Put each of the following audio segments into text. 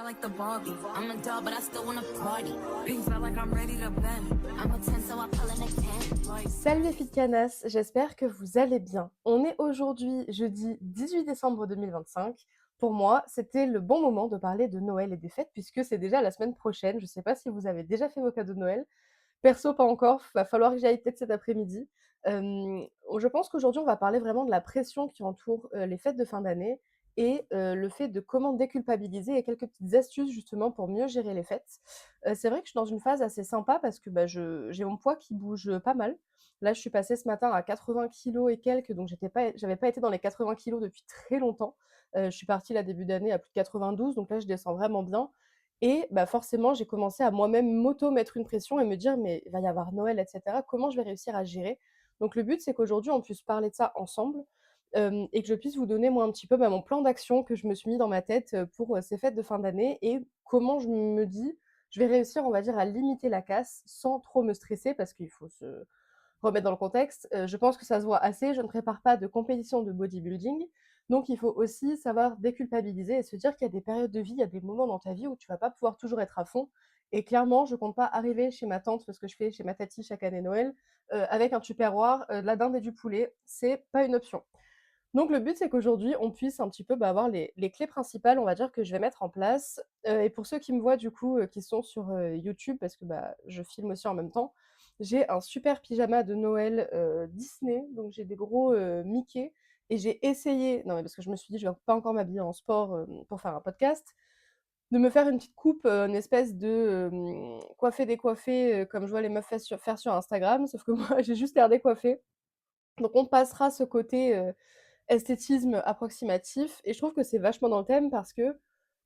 like the Barbie. I'm a doll, but I still wanna party. Pink felt like I'm ready to bend. I'm a 10, so I pull in a 10. Like... Salut les filles de Canas, j'espère que vous allez bien. On est aujourd'hui jeudi 18 décembre 2025. Pour moi, c'était le bon moment de parler de Noël et des fêtes puisque c'est déjà la semaine prochaine. Je sais pas si vous avez déjà fait vos cadeaux de Noël. Perso, pas encore, va falloir que j'y aille peut-être cet après-midi. Je pense qu'aujourd'hui, on va parler vraiment de la pression qui entoure les fêtes de fin d'année et le fait de comment déculpabiliser et quelques petites astuces justement pour mieux gérer les fêtes. C'est vrai que je suis dans une phase assez sympa parce que j'ai mon poids qui bouge pas mal. Là, je suis passée ce matin à 80 kilos et quelques, donc j'avais pas été dans les 80 kilos depuis très longtemps. Je suis partie là début d'année à plus de 92, donc là, je descends vraiment bien. Et bah, forcément, j'ai commencé à moi-même m'auto-mettre une pression et me dire: «Mais il va y avoir Noël et cetera, comment je vais réussir à gérer?» Donc le but, c'est qu'aujourd'hui, on puisse parler de ça ensemble, et que je puisse vous donner, moi, un petit peu, bah, mon plan d'action que je me suis mis dans ma tête, pour, ces fêtes de fin d'année et comment je me dis: «Je vais réussir, on va dire, à limiter la casse sans trop me stresser», parce qu'il faut se remettre dans le contexte, je pense que ça se voit assez, je ne prépare pas de compétition de bodybuilding, donc il faut aussi savoir déculpabiliser et se dire qu'il y a des périodes de vie, il y a des moments dans ta vie où tu vas pas pouvoir toujours être à fond et clairement, je compte pas arriver chez ma tante, parce que je fais chez ma tati chaque année Noël, avec un tupperware, de la dinde et du poulet, c'est pas une option. Donc le but, c'est qu'aujourd'hui, on puisse un petit peu, bah, avoir les clés principales, on va dire, que je vais mettre en place, et pour ceux qui me voient du coup, qui sont sur, YouTube parce que, bah, je filme aussi en même temps, j'ai un super pyjama de Noël, Disney, donc j'ai des gros, Mickey et j'ai essayé non, mais parce que je me suis dit: «Je vais pas encore m'habiller en sport, pour faire un podcast», de me faire une petite coupe, une espèce de, coiffé décoiffé, comme je vois les meufs faire sur Instagram, sauf que moi, j'ai juste l'air décoiffée. Donc on passera ce côté, esthétisme approximatif et je trouve que c'est vachement dans le thème parce qu'il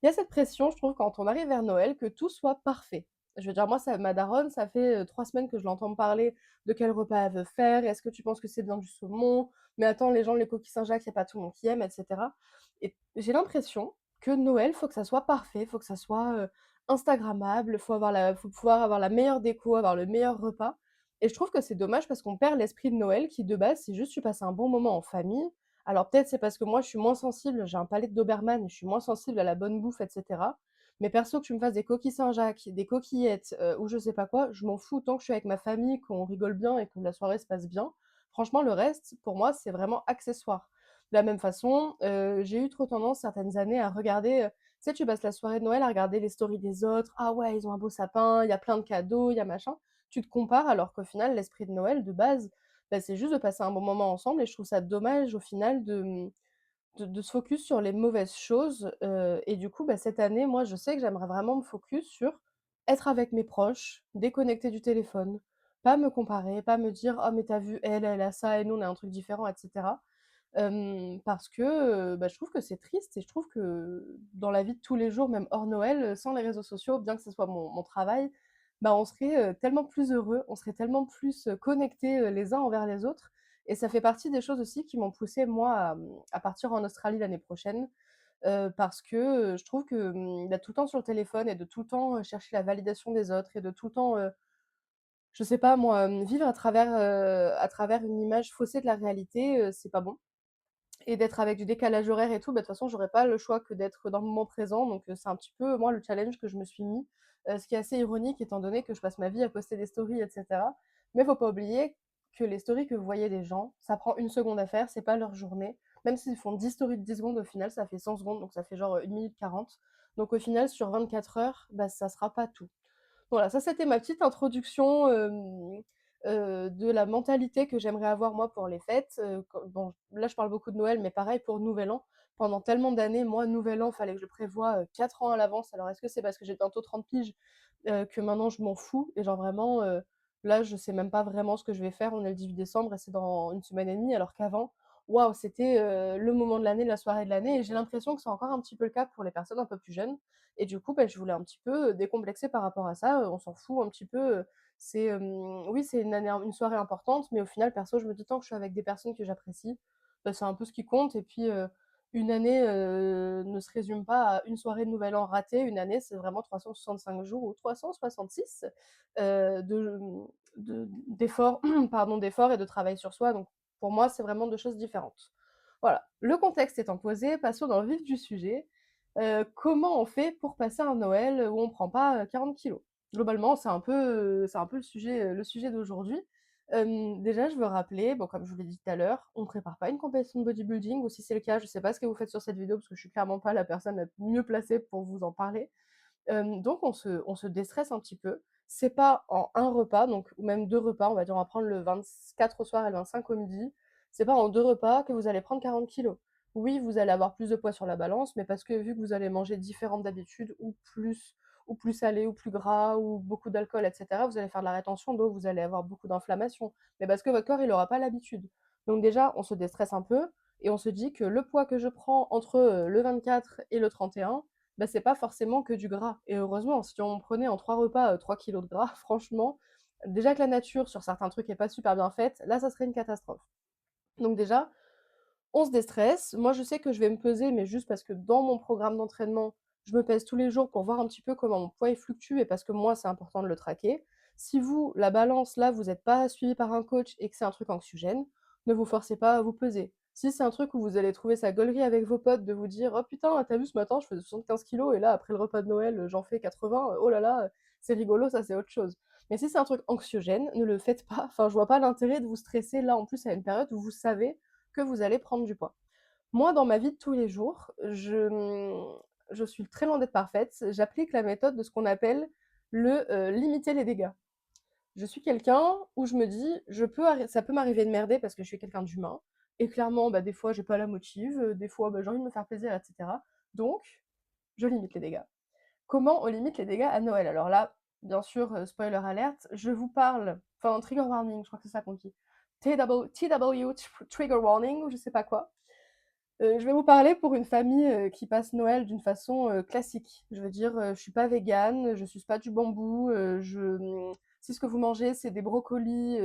y a cette pression, je trouve, quand on arrive vers Noël, que tout soit parfait. Je veux dire, moi, ça ma daronne, ça fait, 3 semaines que je l'entends me parler de quel repas elle veut faire. «Est-ce que tu penses que c'est bien du saumon? Mais attends, les gens, les coquilles Saint-Jacques, il y a pas tout le monde qui aime» et cetera et j'ai l'impression que Noël, faut que ça soit parfait, faut que ça soit, instagrammable, faut pouvoir avoir la meilleure déco, avoir le meilleur repas et je trouve que c'est dommage parce qu'on perd l'esprit de Noël qui, de base, c'est juste tu passes un bon moment en famille. Alors peut-être c'est parce que moi je suis moins sensible, j'ai un palais de Doberman et je suis moins sensible à la bonne bouffe et cetera. Mais perso que tu me fasses des coquilles Saint-Jacques, des coquillettes, ou je sais pas quoi, je m'en fous tant que je suis avec ma famille, qu'on rigole bien et que la soirée se passe bien. Franchement le reste, pour moi, c'est vraiment accessoire. De la même façon, j'ai eu trop tendance certaines années à regarder, tu sais, tu passes la soirée de Noël à regarder les stories des autres. «Ah ouais, ils ont un beau sapin, il y a plein de cadeaux, il y a machin». Tu te compares alors qu'au final l'esprit de Noël de base, bah, c'est juste de passer un bon moment ensemble et je trouve ça dommage au final de se focus sur les mauvaises choses, et du coup, bah, cette année, moi, je sais que j'aimerais vraiment me focus sur être avec mes proches, déconnecter du téléphone, pas me comparer, pas me dire: «Oh mais tu as vu elle, elle a ça et nous on a un truc différent» et cetera. Parce que, bah, je trouve que c'est triste et je trouve que dans la vie de tous les jours, même hors Noël, sans les réseaux sociaux, bien que ce soit mon travail, bah, on serait, tellement plus heureux, on serait tellement plus, connectés, les uns envers les autres et ça fait partie des choses aussi qui m'ont poussée moi à partir en Australie l'année prochaine, parce que, je trouve que, d'être tout le temps sur le téléphone et de tout le temps, chercher la validation des autres et de tout le temps, je sais pas moi, vivre à travers une image faussée de la réalité, c'est pas bon. Et d'être avec du décalage horaire et tout, bah, de toute façon, j'aurais pas le choix que d'être dans le moment présent, donc c'est un petit peu, moi, le challenge que je me suis mis, ce qui est assez ironique étant donné que je passe ma vie à poster des stories et cetera. Mais faut pas oublier que les stories que vous voyez des gens, ça prend 1 seconde à faire, c'est pas leur journée. Même s'ils font 10 stories de 10 secondes, au final, ça fait 100 secondes, donc ça fait genre, 1 minute 40. Donc au final, sur 24 heures, bah, ça sera pas tout. Voilà, ça c'était ma petite introduction, de la mentalité que j'aimerais avoir moi pour les fêtes, quand bon, là je parle beaucoup de Noël, mais pareil pour Nouvel An. Pendant tellement d'années, moi, Nouvel An, fallait que je le prévoie, 4 ans à l'avance. Alors est-ce que c'est parce que j'ai bientôt 30 piges, que maintenant je m'en fous et genre vraiment, là je sais même pas vraiment ce que je vais faire. On est le 18 décembre et c'est dans 1 semaine et demie, alors qu'avant, waouh, c'était, le moment de l'année, la soirée de l'année et j'ai l'impression que c'est encore un petit peu le cas pour les personnes un peu plus jeunes et du coup, bah, je voulais un petit peu, décomplexer par rapport à ça, on s'en fout un petit peu, c'est, oui, c'est une soirée importante, mais au final, perso, je me dis tant que je suis avec des personnes que j'apprécie, bah, c'est un peu ce qui compte et puis, une année, ne se résume pas à une soirée de Nouvel An ratée. Une année, c'est vraiment 365 jours ou 366, d'efforts pardon, d'efforts et de travail sur soi, donc pour moi, c'est vraiment 2 choses différentes. Voilà, le contexte étant posé, passons dans le vif du sujet. Comment on fait pour passer un Noël où on prend pas, 40 kilos? Globalement, c'est un peu le sujet d'aujourd'hui. Déjà, je veux rappeler, bon, comme je vous l'ai dit tout à l'heure, on prépare pas une compétition de bodybuilding ou si c'est le cas, je sais pas ce que vous faites sur cette vidéo parce que je suis clairement pas la personne la mieux placée pour vous en parler. Donc on se déstresse un petit peu. C'est pas en un repas, donc ou même 2 repas, on va dire, on va prendre le 24 au soir et le 25 au midi. C'est pas en 2 repas que vous allez prendre 40 kilos. Oui, vous allez avoir plus de poids sur la balance, mais parce que vu que vous allez manger différent d'habitude ou plus salé ou plus gras ou beaucoup d'alcool et cetera, vous allez faire de la rétention d'eau, vous allez avoir beaucoup d'inflammation. Mais parce que votre corps, il aura pas l'habitude. Donc déjà, on se déstresse un peu et on se dit que le poids que je prends entre, le 24 et le 31, bah, c'est pas forcément que du gras. Et heureusement, si on prenait en 3 repas 3 kilos de gras, franchement, déjà que la nature sur certains trucs est pas super bien faite, là, ça serait une catastrophe. Donc déjà, on se déstresse. Moi, je sais que je vais me peser, mais juste parce que dans mon programme d'entraînement, je me pèse tous les jours pour voir un petit peu comment mon poids il fluctue et parce que moi, c'est important de le traquer. Si vous, la balance, là, vous n'êtes pas suivi par un coach et que c'est un truc anxiogène, ne vous forcez pas à vous peser. Si c'est un truc où vous allez trouver ça gaulerie avec vos potes de vous dire oh putain, t'as vu ce matin, je faisais 75 kilos et là, après le repas de Noël, j'en fais 80, oh là là, c'est rigolo, ça c'est autre chose. Mais si c'est un truc anxiogène, ne le faites pas. Enfin, je vois pas l'intérêt de vous stresser là en plus à une période où vous savez que vous allez prendre du poids. Moi, dans ma vie de tous les jours, je suis très loin d'être parfaite. J'applique la méthode de ce qu'on appelle le limiter les dégâts. Je suis quelqu'un où je me dis, ça peut m'arriver de merder parce que je suis quelqu'un d'humain. Et clairement, bah, des fois, j'ai pas la motive, des fois, bah, j'ai envie de me faire plaisir, etc. Donc, je limite les dégâts. Comment on limite les dégâts à Noël? Alors là, bien sûr, spoiler alert, je vous parle, enfin, trigger warning, je crois que c'est ça qu'on dit. TW, trigger warning, ou je sais pas quoi. Je vais vous parler pour une famille, qui passe Noël d'une façon, classique. Je veux dire, je suis pas végane, je suce pas du bambou, si ce que vous mangez, c'est des brocolis,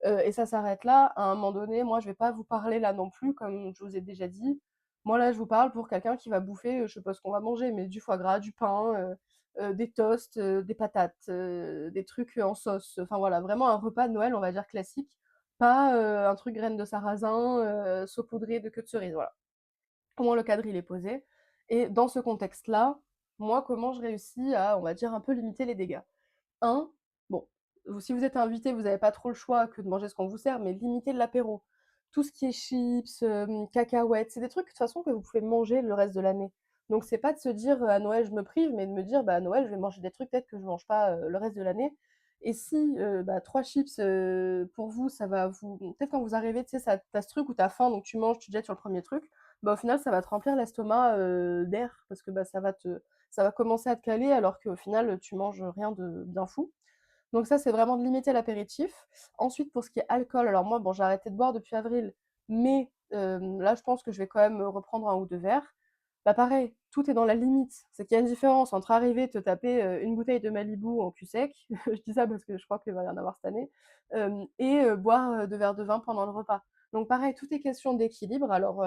et ça s'arrête là, à un moment donné, moi, je vais pas vous parler là non plus, comme je vous ai déjà dit. Moi, là, je vous parle pour quelqu'un qui va bouffer, je sais pas ce qu'on va manger, mais du foie gras, du pain, des toasts, des patates, des trucs, en sauce. Enfin voilà, vraiment un repas de Noël, on va dire classique, pas, un truc graines de sarrasin, saupoudré de queue de cerise, voilà. Comment le cadre il est posé. Et dans ce contexte-là, moi, comment je réussis à, on va dire, un peu limiter les dégâts. Un, bon, si vous êtes invité, vous n'avez pas trop le choix que de manger ce qu'on vous sert, mais limitez l'apéro. Tout ce qui est chips, cacahuètes, c'est des trucs de toute façon que vous pouvez manger le reste de l'année. Donc c'est pas de se dire à Noël je me prive, mais de me dire bah à Noël je vais manger des trucs peut-être que je mange pas le reste de l'année. Et si bah, 3 chips pour vous, ça va vous. Peut-être quand vous arrivez, tu sais, t'as ce truc où t'as faim, donc tu manges, tu te jettes sur le premier truc, bah au final ça va te remplir l'estomac d'air, parce que bah, ça va commencer à te caler alors qu'au final tu manges rien de bien fou. Donc ça, c'est vraiment de limiter l'apéritif. Ensuite, pour ce qui est alcool, alors moi, bon, j'ai arrêté de boire depuis avril, mais là, je pense que je vais quand même reprendre un ou deux verres. Bah pareil, tout est dans la limite. C'est qu'il y a une différence entre arriver, te taper une bouteille de Malibu en cul sec, je dis ça parce que je crois qu'il va y en avoir cette année, et boire 2 verres de vin pendant le repas. Donc pareil, tout est question d'équilibre. Alors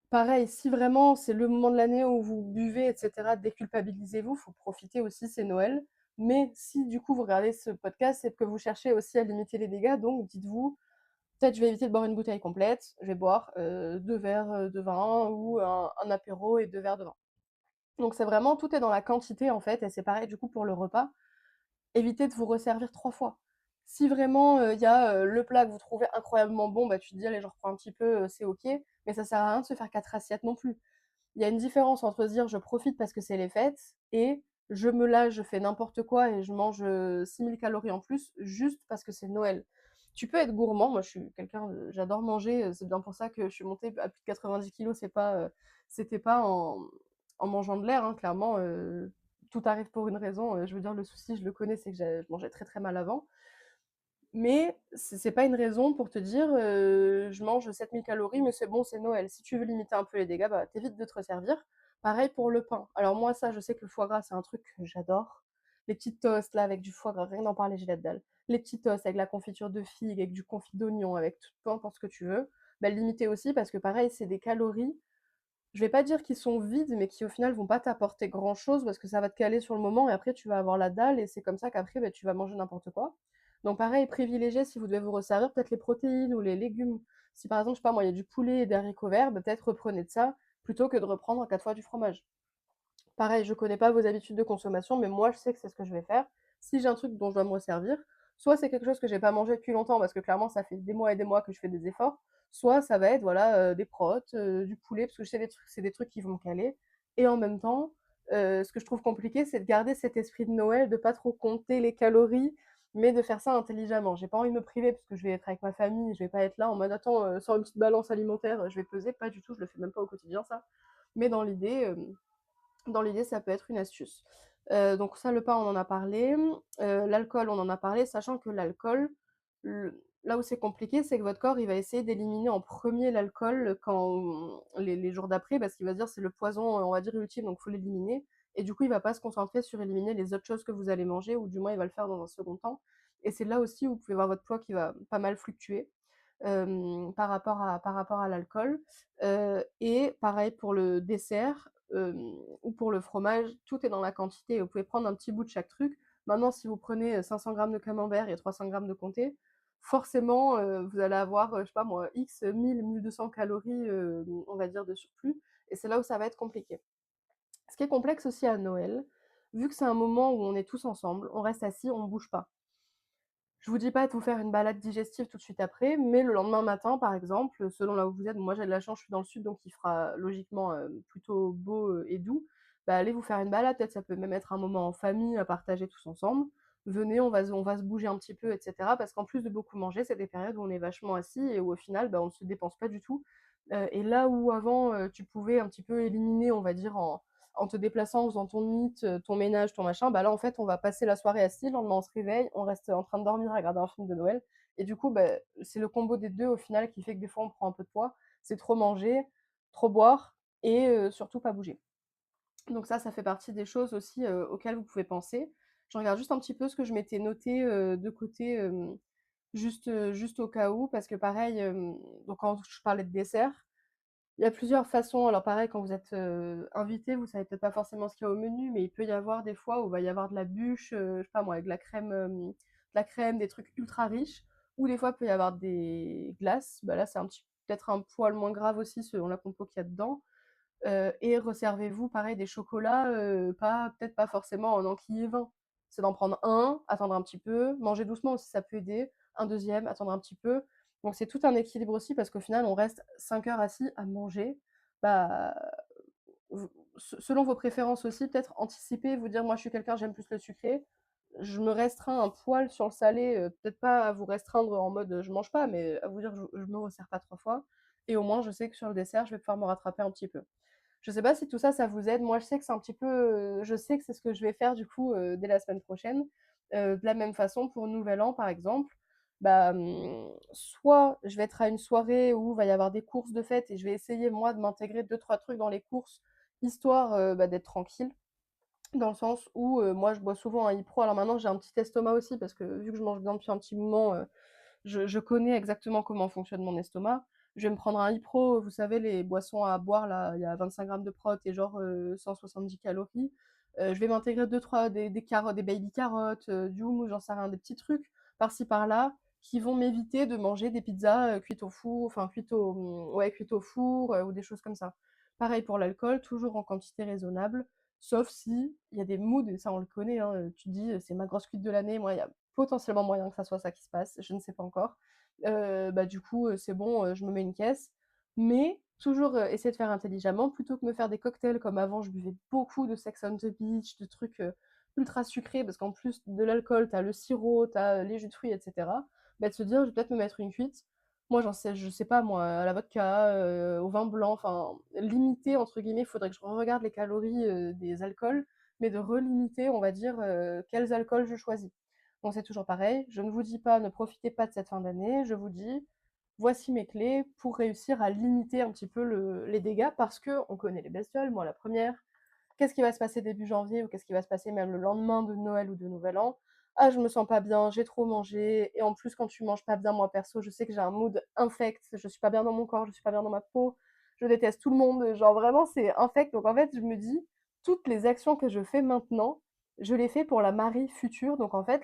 pareil, si vraiment c'est le moment de l'année où vous buvez, et cetera, déculpabilisez-vous, faut profiter aussi, c'est Noël. Mais si du coup vous regardez ce podcast, c'est que vous cherchez aussi à limiter les dégâts, donc dites-vous, peut-être je vais éviter de boire une bouteille complète, je vais boire 2 verres de vin ou un apéro et 2 verres de vin. Donc c'est vraiment, tout est dans la quantité en fait, et c'est pareil du coup pour le repas. Évitez de vous resservir 3 fois. Si vraiment, il y a, le plat que vous trouvez incroyablement bon, bah tu te dis: «Allez, j'en reprends un petit peu, c'est OK», mais ça sert à rien de se faire 4 assiettes non plus. Il y a une différence entre se dire: «Je profite parce que c'est les fêtes» et «Je me lâche, je fais n'importe quoi et je mange, 6 000 calories en plus juste parce que c'est Noël». Tu peux être gourmand, moi je suis quelqu'un de j'adore manger, c'est bien pour ça que je suis montée à plus de 90 kilos. C'était pas en mangeant de l'air, hein, clairement, tout arrive pour une raison, je veux dire le souci je le connais, c'est que je mangeais très, très mal avant. Mais c'est pas une raison pour te dire, je mange 7 000 calories, mais c'est bon, c'est Noël. Si tu veux limiter un peu les dégâts, bah, t'évites de te resservir. Pareil pour le pain. Alors moi, ça, je sais que le foie gras, c'est un truc que j'adore. Les petites toasts là avec du foie gras, rien d'en parler, j'ai la dalle. Les petits toasts avec la confiture de figue, avec du confit d'oignon, avec tout, peu importe ce que tu veux. Bah, limiter aussi parce que pareil, c'est des calories. Je vais pas dire qu'ils sont vides, mais qui au final vont pas t'apporter grand chose parce que ça va te caler sur le moment et après tu vas avoir la dalle et c'est comme ça qu'après bah, tu vas manger n'importe quoi. Donc pareil, privilégiez si vous devez vous resservir peut-être les protéines ou les légumes. Si par exemple, je sais pas moi, il y a du poulet et des haricots verts, bah, peut-être reprenez de ça plutôt que de reprendre 4 fois du fromage. Pareil, je connais pas vos habitudes de consommation, mais moi, je sais que c'est ce que je vais faire. Si j'ai un truc dont je dois me resservir, soit c'est quelque chose que j'ai pas mangé depuis longtemps parce que clairement ça fait des mois et des mois que je fais des efforts, soit ça va être voilà, des protes, du poulet parce que je sais des trucs c'est des trucs qui vont me caler et en même temps, ce que je trouve compliqué, c'est de garder cet esprit de Noël, de pas trop compter les calories, mais de faire ça intelligemment. J'ai pas envie de me priver parce que je vais être avec ma famille, je vais pas être là en mode: «Attends, sors une petite balance alimentaire, je vais peser». Pas du tout, je le fais même pas au quotidien ça. Mais dans l'idée, ça peut être une astuce. Donc ça, le pain, on en a parlé. L'alcool, on en a parlé, sachant que l'alcool, là où c'est compliqué, c'est que votre corps, il va essayer d'éliminer en premier l'alcool quand les jours d'après, parce qu'il va se dire: «C'est le poison, on va dire ultime, donc il faut l'éliminer» et du coup, il va pas se concentrer sur éliminer les autres choses que vous allez manger ou du moins, il va le faire dans un second temps et c'est là aussi où vous pouvez voir votre poids qui va pas mal fluctuer, par rapport à l'alcool. Et pareil pour le dessert, ou pour le fromage, tout est dans la quantité. Vous pouvez prendre un petit bout de chaque truc. Maintenant, si vous prenez, 500 grammes de camembert et 300 grammes de comté, forcément, vous allez avoir, je sais pas moi, X 1 200 calories, on va dire de surplus et c'est là où ça va être compliqué. Ce qui est complexe aussi à Noël, vu que c'est un moment où on est tous ensemble, on reste assis, on ne bouge pas. Je vous dis pas de vous faire une balade digestive tout de suite après, mais le lendemain matin, par exemple, selon là où vous êtes, moi j'ai de la chance, je suis dans le sud, donc il fera logiquement, plutôt beau, et doux. Bah, allez vous faire une balade, peut-être ça peut même être un moment en famille à partager tous ensemble. Venez, on va se bouger un petit peu et cetera, parce qu'en plus de beaucoup manger, c'est des périodes où on est vachement assis et où au final, bah, on ne se dépense pas du tout. Et là où avant, tu pouvais un petit peu éliminer, on va dire en te déplaçant, en faisant ton NEAT, ton ménage, ton machin, bah là, en fait, on va passer la soirée assis, le lendemain, on se réveille, on reste en train de dormir à regarder un film de Noël. Et du coup, bah, c'est le combo des 2 au final qui fait que des fois, on prend un peu de poids. C'est trop manger, trop boire et surtout pas bouger. Donc ça fait partie des choses aussi, auxquelles vous pouvez penser. Je regarde juste un petit peu ce que je m'étais noté, de côté, juste au cas où, parce que pareil, donc quand je parlais de dessert, il y a plusieurs façons. Alors pareil, quand vous êtes, invité, vous savez peut-être pas forcément ce qu'il y a au menu, mais il peut y avoir des fois où il va y avoir de la bûche, je sais pas moi, avec de la crème, des trucs ultra riches, ou des fois, il peut y avoir des glaces. Bah, là, c'est peut-être un poil moins grave aussi selon la compo qu'il y a dedans. Et resservez-vous pareil des chocolats, pas peut-être pas forcément en enquille et vin. C'est d'en prendre un, attendre un petit peu, manger doucement aussi ça peut aider, un deuxième, attendre un petit peu. Donc c'est tout un équilibre aussi parce qu'au final on reste 5 heures assis à manger. Bah, v selon vos préférences aussi, peut-être anticiper, vous dire: «Moi je suis quelqu'un, j'aime plus le sucré, je me restreins un poil sur le salé», peut-être pas à vous restreindre en mode, je mange pas, mais à vous dire: «Je me resserre pas 3 fois» et au moins je sais que sur le dessert, je vais pouvoir me rattraper un petit peu. Je sais pas si tout ça, ça vous aide. Moi, je sais que c'est un petit peu, je sais que c'est ce que je vais faire du coup, dès la semaine prochaine. De la même façon pour Nouvel An, par exemple, bah, soit je vais être à une soirée où il va y avoir des courses de fête et je vais essayer moi de m'intégrer deux trois trucs dans les courses, histoire, bah, d'être tranquille. Dans le sens où, moi je bois souvent un Ipro. Alors maintenant j'ai un petit estomac aussi parce que vu que je mange bien depuis un petit moment, je connais exactement comment fonctionne mon estomac. Je vais me prendre un Ipro, vous savez, les boissons à boire là, il y a 25 grammes de prot et genre 170 calories. Je vais m'intégrer deux trois des carottes, des baby carottes, du houmous, j'en sais rien, des petits trucs par-ci par-là qui vont m'éviter de manger des pizzas cuites au four, enfin cuites au four ou des choses comme ça. Pareil pour l'alcool, toujours en quantité raisonnable, sauf si il y a des moods, et ça on le connaît, hein, tu te dis c'est ma grosse cuite de l'année, moi il y a potentiellement moyen que ça soit ça qui se passe, je ne sais pas encore. Bah, du coup, c'est bon, je me mets une caisse. Mais toujours, essayer de faire intelligemment plutôt que me faire des cocktails comme avant, je buvais beaucoup de Sex on the Beach, de trucs, ultra sucrés parce qu'en plus de l'alcool, tu as le sirop, tu as, les jus de fruits et cetera. Bah, de se dire: «Je vais peut-être me mettre une cuite». Moi, je sais pas moi, à la vodka, au vin blanc, enfin «limiter» entre guillemets, il faudrait que je regarde les calories, des alcools, mais de relimiter, on va dire, quels alcools je choisis. Donc c'est toujours pareil, je ne vous dis pas ne profitez pas de cette fin d'année, je vous dis voici mes clés pour réussir à limiter un petit peu les dégâts parce que on connaît les bestioles, moi la première. Qu'est-ce qui va se passer début janvier ou qu'est-ce qui va se passer même le lendemain de Noël ou de Nouvel An? Ah, je me sens pas bien, j'ai trop mangé. Et en plus, quand tu manges pas bien, moi perso, je sais que j'ai un mood infect, je suis pas bien dans mon corps, je suis pas bien dans ma peau, je déteste tout le monde, genre vraiment c'est infect. Donc en fait, je me dis, toutes les actions que je fais maintenant, je les fais pour la Marie future. Donc en fait,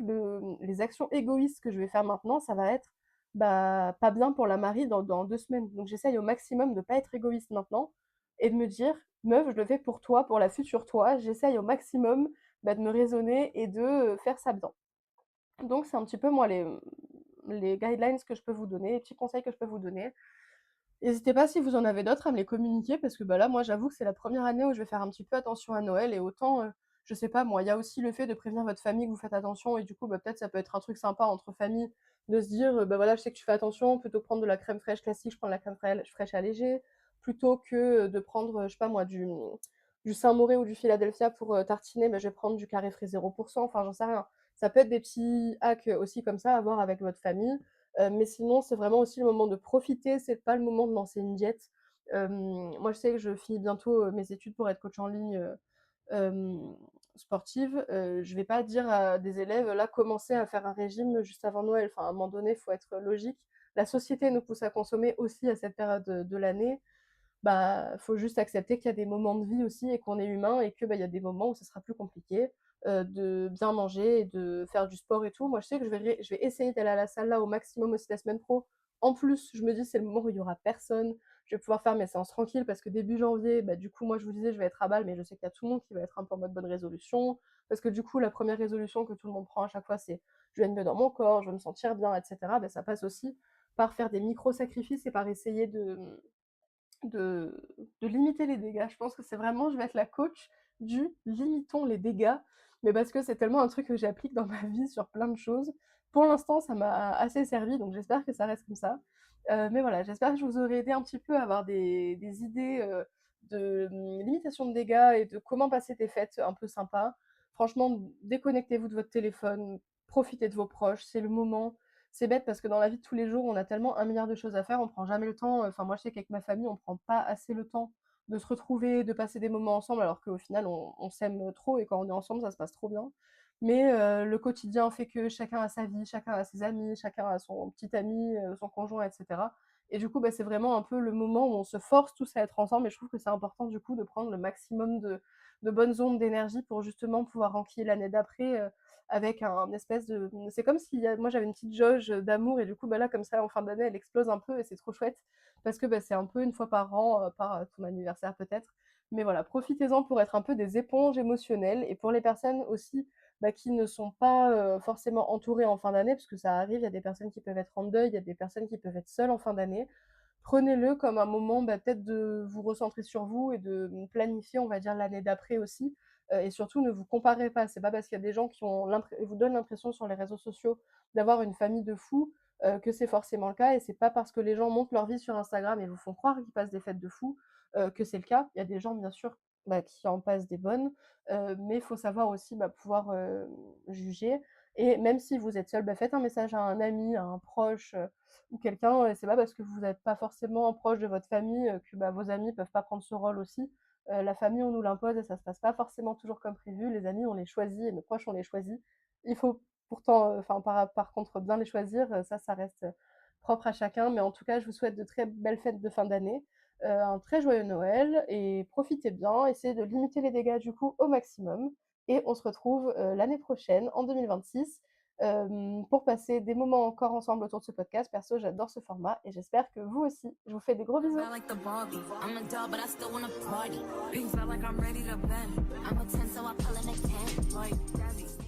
les actions égoïstes que je vais faire maintenant, ça va être bah, pas bien pour la Marie dans 2 semaines. Donc j'essaye au maximum de pas être égoïste maintenant et de me dire: «Meuf, je le fais pour toi, pour la future toi, j'essaye au maximum, de me raisonner et de, faire ça bien». Donc c'est un petit peu moi les guidelines que je peux vous donner, les petits conseils que je peux vous donner. N'hésitez pas si vous en avez d'autres à me les communiquer parce que, là, moi, j'avoue que c'est la première année où je vais faire un petit peu attention à Noël et autant, je sais pas moi, il y a aussi le fait de prévenir votre famille que vous faites attention et du coup, peut-être ça peut être un truc sympa entre famille de se dire, voilà, je sais que tu fais attention, plutôt que prendre de la crème fraîche classique, je prends de la crème fraîche allégée, plutôt que, de prendre, je sais pas moi, du Saint-Moré ou du Philadelphia pour, tartiner, je vais prendre du Carré frais 0 enfin, j'en sais rien. Ça peut être des petits hacks, aussi comme ça à voir avec votre famille. Mais sinon, c'est vraiment aussi le moment de profiter, c'est pas le moment de lancer une diète. Moi, je sais que je finis bientôt, mes études pour être coach en ligne, sportive. Je vais pas dire à des élèves: «Là, commencez à faire un régime juste avant Noël». Enfin, à un moment donné, il faut être logique. La société nous pousse à consommer aussi à cette période, de l'année. Faut juste accepter qu'il y a des moments de vie aussi et qu'on est humain et que, il y a des moments où ça sera plus compliqué, de bien manger et de faire du sport et tout. Moi, je sais que je vais essayer d'aller à la salle là au maximum aussi la semaine pro. En plus, je me dis: «C'est le moment où il y aura personne, je vais pouvoir faire mes séances tranquilles» parce que début janvier, du coup, moi, je vous disais, je vais être à balle, mais je sais qu'il y a tout le monde qui va être un peu en mode bonne résolution. Parce que du coup, la première résolution que tout le monde prend à chaque fois, c'est: «Je vais être mieux dans mon corps, je veux me sentir bien» et cetera. Ça passe aussi par faire des micro sacrifices et par essayer de de limiter les dégâts. Je pense que c'est vraiment je vais être la coach du limitons les dégâts, mais parce que c'est tellement un truc que j'applique dans ma vie sur plein de choses. Pour l'instant, ça m'a assez servi, donc j'espère que ça reste comme ça. Mais voilà, j'espère que je vous aurai aidé un petit peu à avoir des idées, de, limitation de dégâts et de comment passer des fêtes un peu sympas. Franchement, déconnectez-vous de votre téléphone, profitez de vos proches, c'est le moment. C'est bête parce que dans la vie de tous les jours, on a tellement un milliard de choses à faire, on prend jamais le temps, enfin moi je sais qu'avec ma famille, on prend pas assez le temps de se retrouver, de passer des moments ensemble alors qu'au final on s'aime trop et quand on est ensemble, ça se passe trop bien. Mais le quotidien fait que chacun a sa vie, chacun a ses amis, chacun a son petit ami, son conjoint et cetera et du coup, c'est vraiment un peu le moment où on se force tous à être ensemble et je trouve que c'est important du coup de prendre le maximum de bonnes ondes d'énergie pour justement pouvoir enquiller l'année d'après, avec un espèce de c'est comme si, moi j'avais une petite jauge d'amour et du coup, là comme ça en fin d'année elle explose un peu et c'est trop chouette parce que, c'est un peu une fois par an, par, ton anniversaire peut-être. Mais voilà, profitez-en pour être un peu des éponges émotionnelles et pour les personnes aussi, qui ne sont pas, forcément entourées en fin d'année, parce que ça arrive, il y a des personnes qui peuvent être en deuil, il y a des personnes qui peuvent être seules en fin d'année. Prenez-le comme un moment, peut-être de vous recentrer sur vous et de, planifier, on va dire, l'année d'après aussi. Et surtout ne vous comparez pas. C'est pas parce qu'il y a des gens qui vous donnent l'impression sur les réseaux sociaux d'avoir une famille de fous, que c'est forcément le cas et c'est pas parce que les gens montrent leur vie sur Instagram et vous font croire qu'ils passent des fêtes de fous, que c'est le cas. Il y a des gens bien sûr, qui en passent des bonnes, mais il faut savoir aussi, pouvoir, juger et même si vous êtes seul, faites un message à un ami, à un proche, ou quelqu'un, c'est pas parce que vous n'êtes pas forcément proche de votre famille, que, vos amis peuvent pas prendre ce rôle aussi. La famille, on nous l'impose et ça se passe pas forcément toujours comme prévu. Les amis, on les choisit et nos proches, on les choisit. Il faut pourtant, enfin, par contre, bien les choisir, ça reste, propre à chacun. Mais en tout cas, je vous souhaite de très belles fêtes de fin d'année, un très joyeux Noël et profitez bien. Essayez de limiter les dégâts, du coup, au maximum et on se retrouve, l'année prochaine, en 2026, pour passer des moments encore ensemble autour de ce podcast. Perso, j'adore ce format et j'espère que vous aussi. Je vous fais des gros bisous. I like the Barbie. I'm a doll, but I still wanna party. Pink felt like I'm ready to bend. I'm a 10, so I pull in a can. Like, Daddy.